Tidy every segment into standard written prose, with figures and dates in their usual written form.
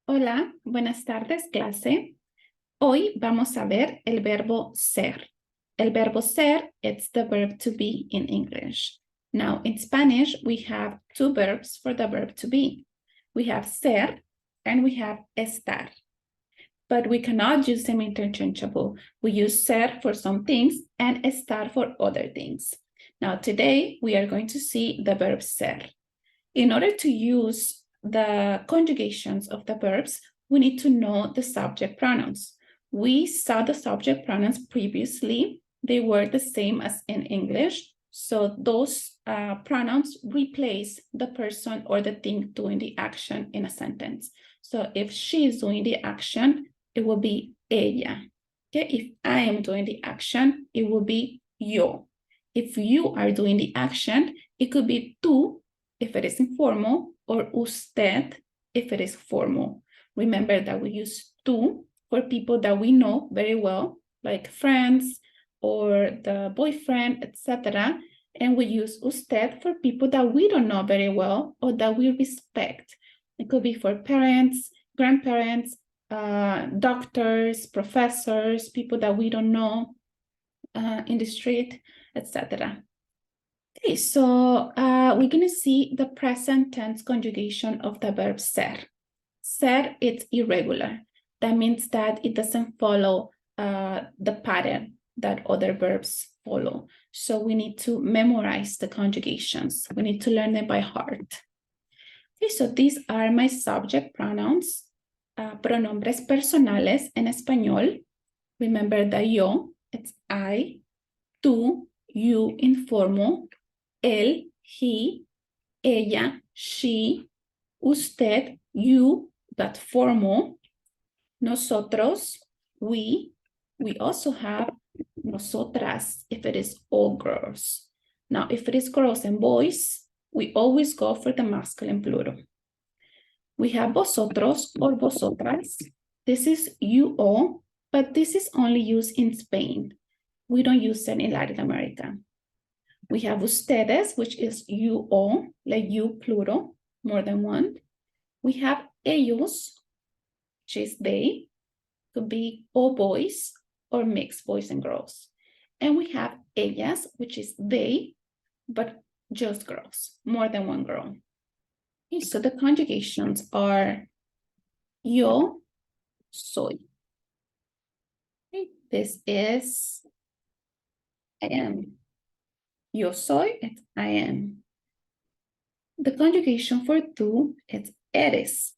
Hola, buenas tardes, clase. Hoy vamos a ver el verbo ser. El verbo ser, it's the verb to be in English. Now, in Spanish, we have two verbs for the verb to be. We have ser and we have estar. But we cannot use them interchangeable. We use ser for some things and estar for other things. Now, today, we are going to see the verb ser. In order to use the conjugations of the verbs, we need to know the subject pronouns. We saw the subject pronouns previously. They were the same as in English. So those pronouns replace the person or the thing doing the action in a sentence. So if she is doing the action, it will be ella. Okay? If I am doing the action, it will be yo. If you are doing the action, it could be tú if it is informal, or usted if it is formal. Remember that we use tú for people that we know very well, like friends or the boyfriend, etc. And we use usted for people that we don't know very well or that we respect. It could be for parents, grandparents, doctors, professors, people that we don't know in the street, etc. Okay, so we're going to see the present tense conjugation of the verb ser. Ser, it's irregular. That means that it doesn't follow the pattern that other verbs follow. So we need to memorize the conjugations. We need to learn them by heart. Okay, so these are my subject pronouns. Pronombres personales en español. Remember the yo, it's I. Tú, you, informal. Él, he, ella, she, usted, you, that formal. Nosotros, we also have nosotras if it is all girls. Now, if it is girls and boys, we always go for the masculine plural. We have vosotros or vosotras. This is you all, but this is only used in Spain. We don't use it in Latin America. We have ustedes, which is you all, like you plural, more than one. We have ellos, which is they, could be all boys or mixed boys and girls. And we have ellas, which is they, but just girls, more than one girl. Okay, so the conjugations are yo soy. Okay, this is I am. Yo soy, it's I am. The conjugation for tú, it's eres.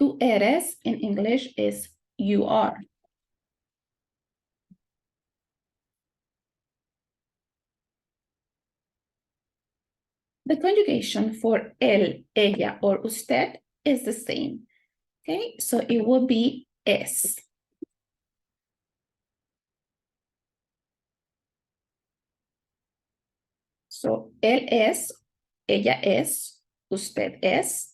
Tú eres in English is you are. The conjugation for él, ella, or usted is the same. Okay, so it will be es. So él es, ella es, usted es.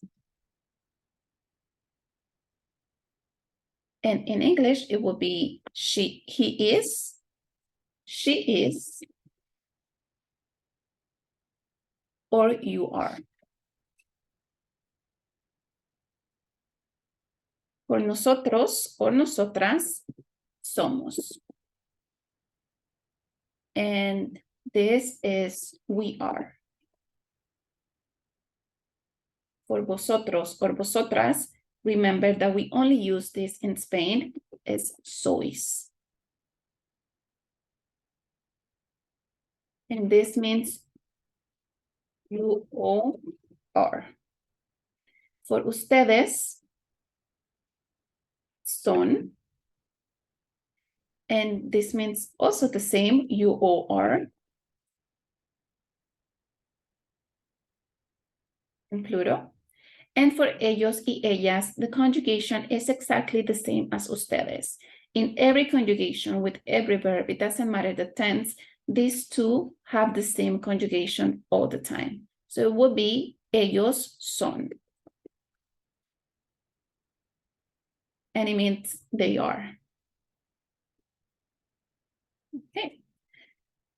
And in English, it will be he is, she is, or you are. Por nosotros or nosotras, somos. And this is we are. For vosotros or vosotras, remember that we only use this in Spain as sois. And this means you all are. For ustedes, son. And this means also the same, you all are. In plural. And for ellos y ellas, the conjugation is exactly the same as ustedes. In every conjugation with every verb, it doesn't matter the tense, these two have the same conjugation all the time. So it would be ellos son. And it means they are. Okay.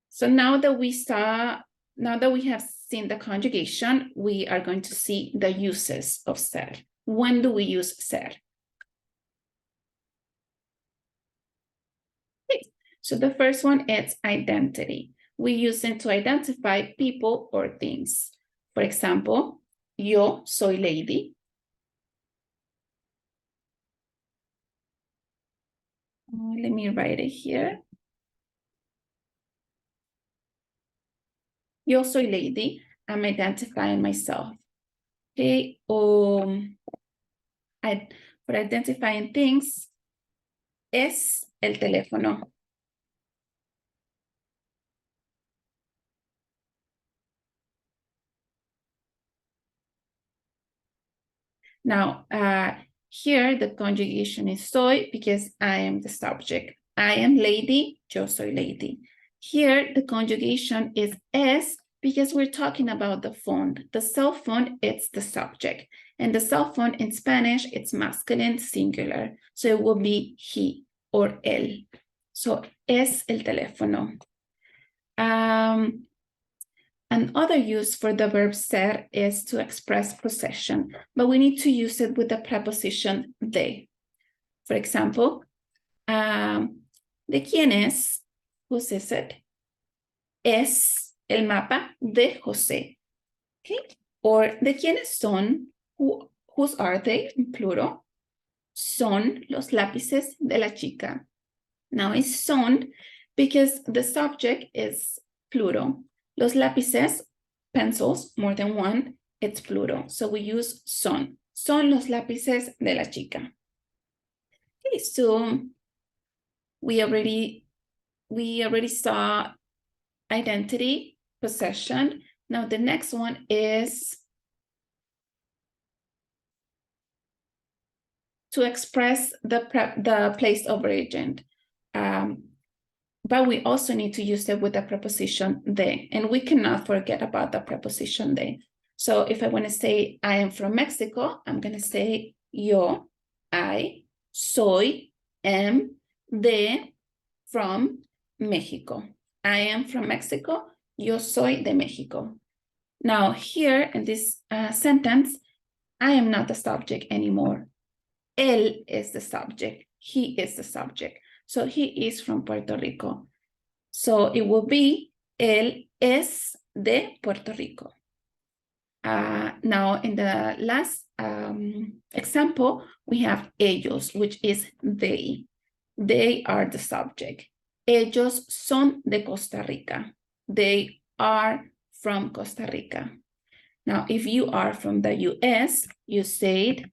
So now that we saw now that we have seen the conjugation, we are going to see the uses of ser. When do we use ser? Okay. So the first one is identity. We use it to identify people or things. For example, yo soy lady. Let me write it here. Yo soy lady. I'm identifying myself. Okay. For identifying things, es el teléfono. Now, here the conjugation is soy because I am the subject. I am lady, yo soy lady. Here the conjugation is es because we're talking about the phone. The cell phone, it's the subject. And the cell phone in Spanish, it's masculine singular. So it will be he or él. So es el teléfono. Another use for the verb ser is to express possession, but we need to use it with the preposition de. For example, ¿de quién es? Whose is it? Es el mapa de José. Okay? Or ¿de quiénes son? Whose are they? In plural. Son los lápices de la chica. Now it's son because the subject is plural. Los lápices, pencils, more than one, it's plural. So we use son. Son los lápices de la chica. Okay, so we already saw identity, possession. Now the next one is to express the place of origin. But we also need to use it with the preposition de, and we cannot forget about the preposition de. So if I want to say I am from Mexico, I'm going to say yo, I, soy, am, de, from Mexico. I am from Mexico, yo soy de Mexico. Now here in this sentence, I am not the subject anymore. Él is the subject, he is the subject. So he is from Puerto Rico. So it will be, él es de Puerto Rico. Now in the last example, we have ellos, which is they. They are the subject. Ellos son de Costa Rica. They are from Costa Rica. Now, if you are from the US, you said,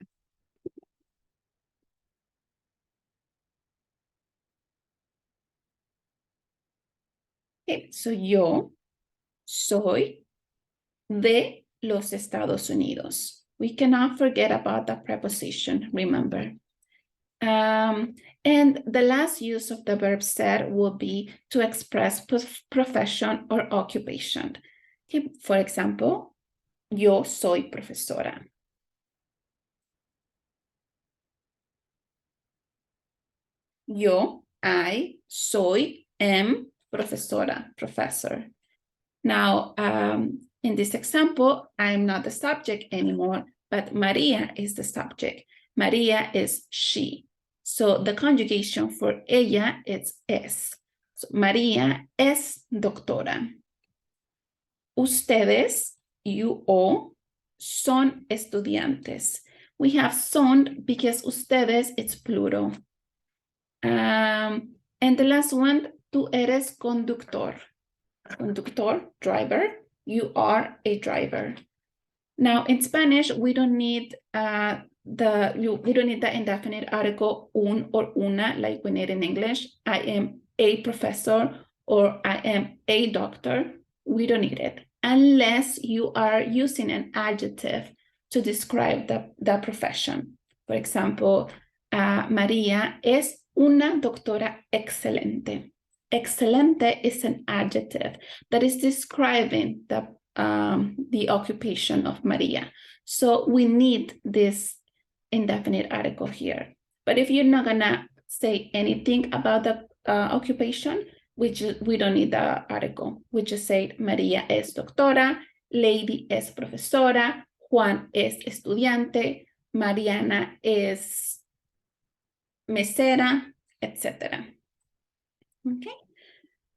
okay, so yo soy de los Estados Unidos. We cannot forget about the preposition, remember. And the last use of the verb ser will be to express profession or occupation. Okay, for example, yo soy profesora. Yo, I, soy, am profesora, professor. Now, in this example, I'm not the subject anymore, but Maria is the subject. Maria is she. So the conjugation for ella is es. So María es doctora. Ustedes, you all, son estudiantes. We have son because ustedes, it's plural. And the last one, tú eres conductor. Conductor, driver. You are a driver. Now in Spanish, we don't need the indefinite article un or una like we need in English. I am a professor or I am a doctor. We don't need it unless you are using an adjective to describe the profession. For example, María es una doctora excelente. Excelente is an adjective that is describing the occupation of Maria. So we need this indefinite article here. But if you're not gonna say anything about the occupation, we don't need the article. We just say María es doctora, Lady es profesora, Juan es estudiante, Mariana es mesera, etc. Okay.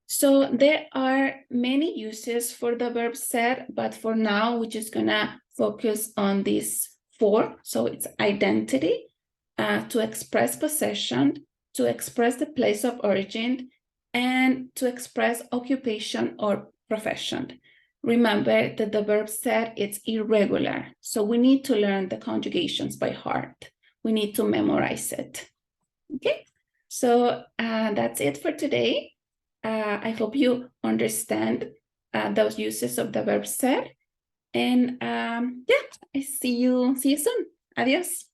So there are many uses for the verb ser, but for now, we're just gonna focus on these 4. So it's identity, to express possession, to express the place of origin, and to express occupation or profession. Remember that the verb ser is irregular, so we need to learn the conjugations by heart. We need to memorize it. Okay, so that's it for today. I hope you understand those uses of the verb ser. And yeah, I see you soon. Adios.